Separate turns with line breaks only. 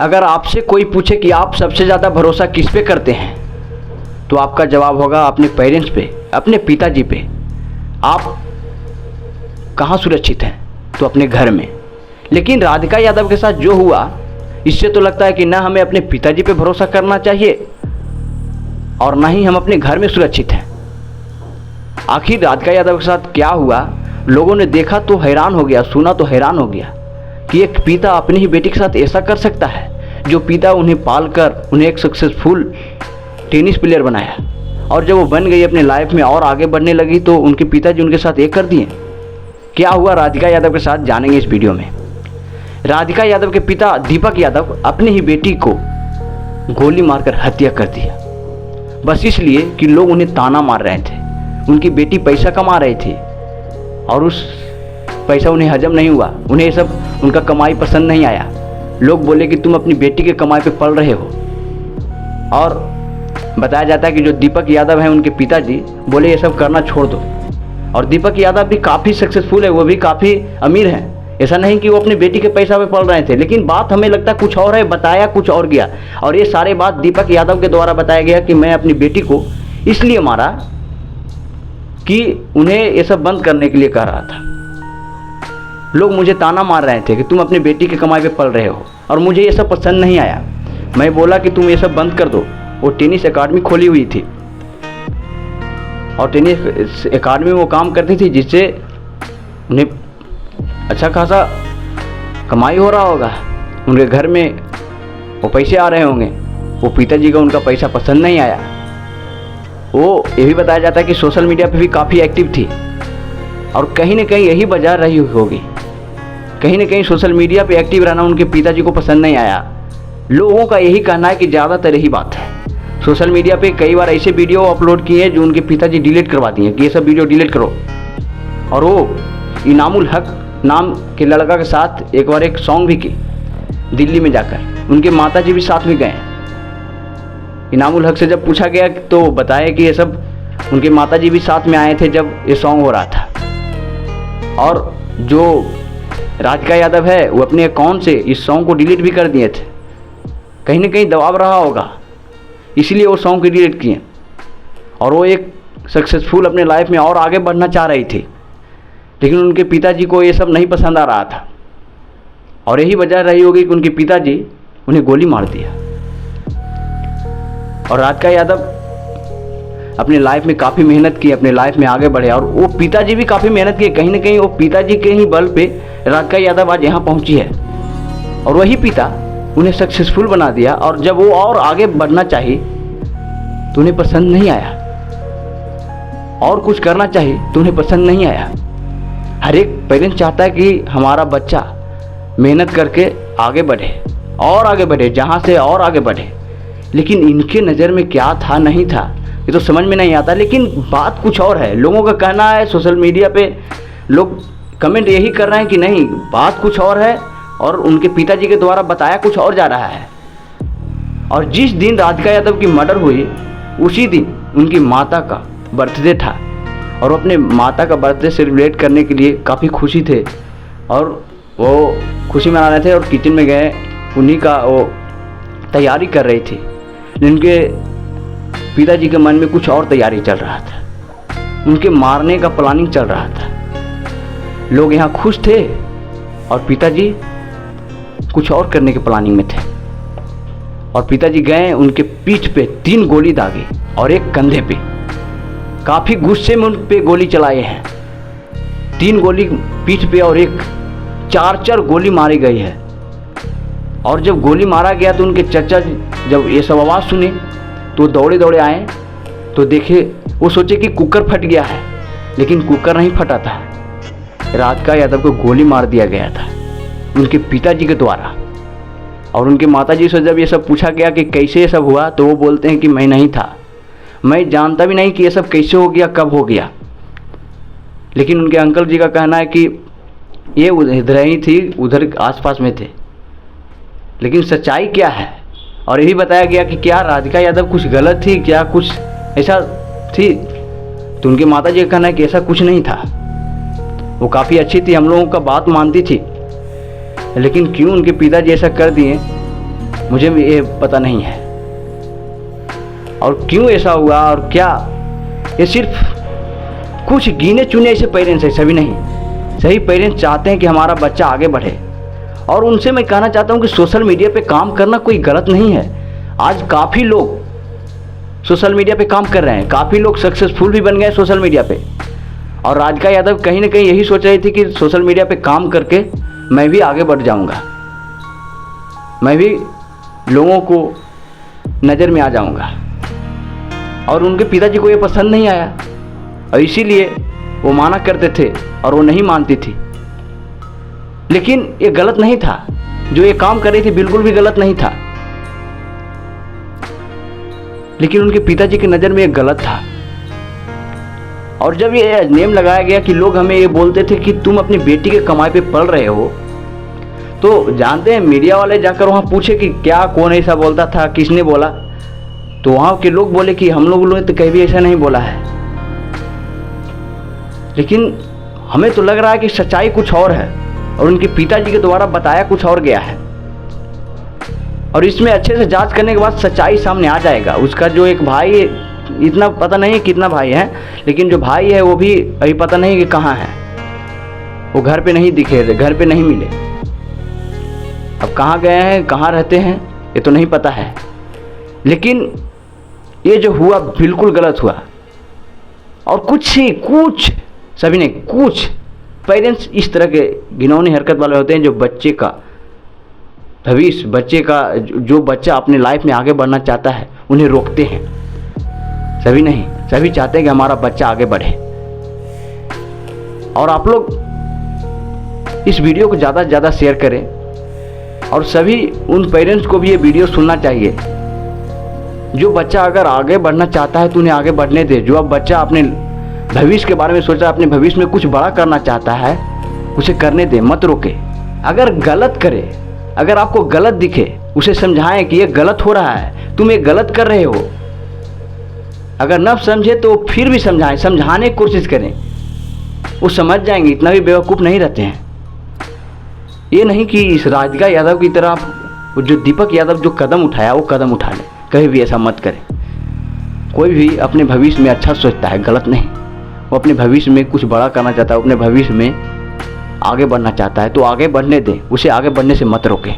अगर आपसे कोई पूछे कि आप सबसे ज़्यादा भरोसा किस पे करते हैं, तो आपका जवाब होगा अपने पेरेंट्स पे, अपने पिताजी पे। आप कहाँ सुरक्षित हैं? तो अपने घर में। लेकिन राधिका यादव के साथ जो हुआ, इससे तो लगता है कि ना हमें अपने पिताजी पे भरोसा करना चाहिए और ना ही हम अपने घर में सुरक्षित हैं। आखिर राधिका यादव के साथ क्या हुआ? लोगों ने देखा तो हैरान हो गया, सुना तो हैरान हो गया कि एक पिता अपनी ही बेटी के साथ ऐसा कर सकता है। जो पिता उन्हें पालकर उन्हें एक सक्सेसफुल टेनिस प्लेयर बनाया, और जब वो बन गई अपने लाइफ में और आगे बढ़ने लगी, तो उनके पिताजी उनके साथ एक कर दिए। क्या हुआ राधिका यादव के साथ, जानेंगे इस वीडियो में। राधिका यादव के पिता दीपक यादव अपनी ही बेटी को गोली मारकर हत्या कर दिया, बस इसलिए कि लोग उन्हें ताना मार रहे थे। उनकी बेटी पैसा कमा रही थी और उस पैसा उन्हें हजम नहीं हुआ। उन्हें ये सब उनका कमाई पसंद नहीं आया। लोग बोले कि तुम अपनी बेटी के कमाई पे पल रहे हो। और बताया जाता है कि जो दीपक यादव हैं, उनके पिताजी बोले ये सब करना छोड़ दो। और दीपक यादव भी काफ़ी सक्सेसफुल है, वो भी काफ़ी अमीर हैं। ऐसा नहीं कि वो अपनी बेटी के पैसा पे पल रहे थे, लेकिन बात हमें लगता कुछ और है, बताया कुछ और गया। और ये सारे बात दीपक यादव के द्वारा बताया गया कि मैं अपनी बेटी को इसलिए मारा कि उन्हें ये सब बंद करने के लिए कह रहा था। लोग मुझे ताना मार रहे थे कि तुम अपनी बेटी के कमाई पे पल रहे हो, और मुझे ये सब पसंद नहीं आया। मैं बोला कि तुम ये सब बंद कर दो। वो टेनिस एकेडमी खोली हुई थी, और टेनिस एकेडमी में वो काम करती थी, जिससे उन्हें अच्छा खासा कमाई हो रहा होगा। उनके घर में वो पैसे आ रहे होंगे। वो पिताजी को उनका पैसा पसंद नहीं आया। वो ये भी बताया जाता है कि सोशल मीडिया पे भी काफ़ी एक्टिव थी, और कहीं ना कहीं यही वजह रही होगी। कहीं ना कहीं सोशल मीडिया पे एक्टिव रहना उनके पिताजी को पसंद नहीं आया। लोगों का यही कहना है कि ज़्यादातर यही बात है। सोशल मीडिया पे कई बार ऐसे वीडियो अपलोड किए हैं जो उनके पिताजी डिलीट करवा दिए कि ये सब वीडियो डिलीट करो। और वो इनामुल हक नाम के लड़का के साथ एक बार एक सॉन्ग भी की दिल्ली में जाकर। उनके माताजी भी साथ में गए। इनामुल हक से जब पूछा गया तो बताया कि ये सब उनके माताजी भी साथ में आए थे जब ये सॉन्ग हो रहा था। और जो राधिका यादव है, वो अपने अकाउंट से इस सॉन्ग को डिलीट भी कर दिए थे। कहीं ना कहीं दबाव रहा होगा, इसलिए वो सॉन्ग को डिलीट किए। और वो एक सक्सेसफुल अपने लाइफ में और आगे बढ़ना चाह रही थी, लेकिन उनके पिताजी को ये सब नहीं पसंद आ रहा था। और यही वजह रही होगी कि उनके पिताजी उन्हें गोली मार दिया। और राधिका यादव अपने लाइफ में काफ़ी मेहनत की, अपने लाइफ में आगे बढ़े, और वो पिताजी भी काफ़ी मेहनत किए। कहीं ना कहीं वो पिताजी के ही बल पे राधिका यादव आज यहाँ पहुँची है। और वही पिता उन्हें सक्सेसफुल बना दिया। और जब वो और आगे बढ़ना चाहिए तो उन्हें पसंद नहीं आया, और कुछ करना चाहिए तो उन्हें पसंद नहीं आया। हर एक पेरेंट्स चाहता है कि हमारा बच्चा मेहनत करके आगे बढ़े और आगे बढ़े, जहाँ से और आगे बढ़े। लेकिन इनके नज़र में क्या था नहीं था ये तो समझ में नहीं आता। लेकिन बात कुछ और है। लोगों का कहना है, सोशल मीडिया पे लोग कमेंट यही कर रहे हैं कि नहीं, बात कुछ और है और उनके पिताजी के द्वारा बताया कुछ और जा रहा है। और जिस दिन राधिका यादव की मर्डर हुई, उसी दिन उनकी माता का बर्थडे था, और वो अपने माता का बर्थडे सेलिब्रेट करने के लिए काफ़ी खुशी थे, और वो खुशी मना रहे थे और किचन में गए, उन्हीं का वो तैयारी कर रही थी। उनके पिताजी के मन में कुछ और तैयारी चल रहा था, उनके मारने का प्लानिंग चल रहा था। लोग यहाँ खुश थे और पिताजी कुछ और करने के प्लानिंग में थे। और पिताजी गए, उनके पीठ पे 3 गोली दागी और एक कंधे पे। काफ़ी गुस्से में उन पे गोली चलाए हैं। 3 गोली पीठ पे और एक 4 गोली मारी गई है। और जब गोली मारा गया तो उनके चचा जब ये सब आवाज़ सुने तो दौड़े दौड़े आए, तो देखे, वो सोचे कि कुकर फट गया है, लेकिन कुकर नहीं फटा था। राधिका यादव को गोली मार दिया गया था उनके पिताजी के द्वारा। और उनके माताजी से जब ये सब पूछा गया कि कैसे ये सब हुआ, तो वो बोलते हैं कि मैं नहीं था, मैं जानता भी नहीं कि ये सब कैसे हो गया, कब हो गया। लेकिन उनके अंकल जी का कहना है कि ये उधर ही थी, उधर आसपास में थे। लेकिन सच्चाई क्या है? और यही बताया गया कि क्या राधिका यादव कुछ गलत थी, क्या कुछ ऐसा थी? तो उनके माताजी का कहना है कि ऐसा कुछ नहीं था। वो काफ़ी अच्छी थी, हम लोगों का बात मानती थी, लेकिन क्यों उनके पिताजी ऐसा कर दिए मुझे भी ये पता नहीं है। और क्यों ऐसा हुआ और क्या, ये सिर्फ कुछ गिने चुने ऐसे पेरेंट्स हैं, सभी नहीं। सही पेरेंट्स चाहते हैं कि हमारा बच्चा आगे बढ़े। और उनसे मैं कहना चाहता हूँ कि सोशल मीडिया पे काम करना कोई गलत नहीं है। आज काफ़ी लोग सोशल मीडिया पे काम कर रहे हैं, काफ़ी लोग सक्सेसफुल भी बन गए सोशल मीडिया पे। और राधिका यादव कहीं ना कहीं यही सोच रही थी कि सोशल मीडिया पे काम करके मैं भी आगे बढ़ जाऊंगा, मैं भी लोगों को नज़र में आ जाऊंगा। और उनके पिताजी को ये पसंद नहीं आया और इसीलिए वो माना करते थे और वो नहीं मानती थी। लेकिन ये गलत नहीं था, जो ये काम कर रही थी बिल्कुल भी गलत नहीं था, लेकिन उनके पिताजी की नज़र में ये गलत था। और जब ये नेम लगाया गया कि लोग हमें ये बोलते थे कि तुम अपनी बेटी के कमाई पे पल रहे हो, तो जानते हैं मीडिया वाले जाकर वहाँ पूछे कि क्या कौन ऐसा बोलता था, किसने बोला, तो वहाँ के लोग बोले कि हम लोगों ने तो कहीं भी ऐसा नहीं बोला है। लेकिन हमें तो लग रहा है कि सच्चाई कुछ और है और उनके पिताजी के द्वारा बताया कुछ और गया है। और इसमें अच्छे से जांच करने के बाद सच्चाई सामने आ जाएगा। उसका जो एक भाई, इतना पता नहीं है कितना भाई है, लेकिन जो भाई है वो भी अभी पता नहीं कि कहाँ है, वो घर पे नहीं दिखे, घर पे नहीं मिले। अब कहाँ गए हैं, कहाँ रहते हैं, ये तो नहीं पता है। लेकिन ये जो हुआ बिल्कुल गलत हुआ। और कुछ सभी ने, कुछ पेरेंट्स इस तरह के घिनौनी हरकत वाले होते हैं जो बच्चे का भविष्य, बच्चे का जो बच्चा अपने लाइफ में आगे बढ़ना चाहता है उन्हें रोकते हैं। सभी नहीं, सभी चाहते हैं कि हमारा बच्चा आगे बढ़े। और आप लोग इस वीडियो को ज़्यादा से ज़्यादा शेयर करें और सभी उन पेरेंट्स को भी ये वीडियो सुनना चाहिए। जो बच्चा अगर आगे बढ़ना चाहता है तो उन्हें आगे बढ़ने दे। जो अब बच्चा अपने भविष्य के बारे में सोच रहा है, अपने भविष्य में कुछ बड़ा करना चाहता है, उसे करने दे, मत रोके। अगर गलत करे, अगर आपको गलत दिखे, उसे समझाएं कि ये गलत हो रहा है, तुम ये गलत कर रहे हो। अगर न समझे तो फिर भी समझाएं, समझाने की कोशिश करें, वो समझ जाएंगे। इतना भी बेवकूफ़ नहीं रहते हैं। ये नहीं कि इस राधिका यादव की तरह जो दीपक यादव जो कदम उठाया वो कदम उठा ले, कभी भी ऐसा मत करें। कोई भी अपने भविष्य में अच्छा सोचता है, गलत नहीं। वो अपने भविष्य में कुछ बड़ा करना चाहता है, अपने भविष्य में आगे बढ़ना चाहता है तो आगे बढ़ने दें, उसे आगे बढ़ने से मत रोकें।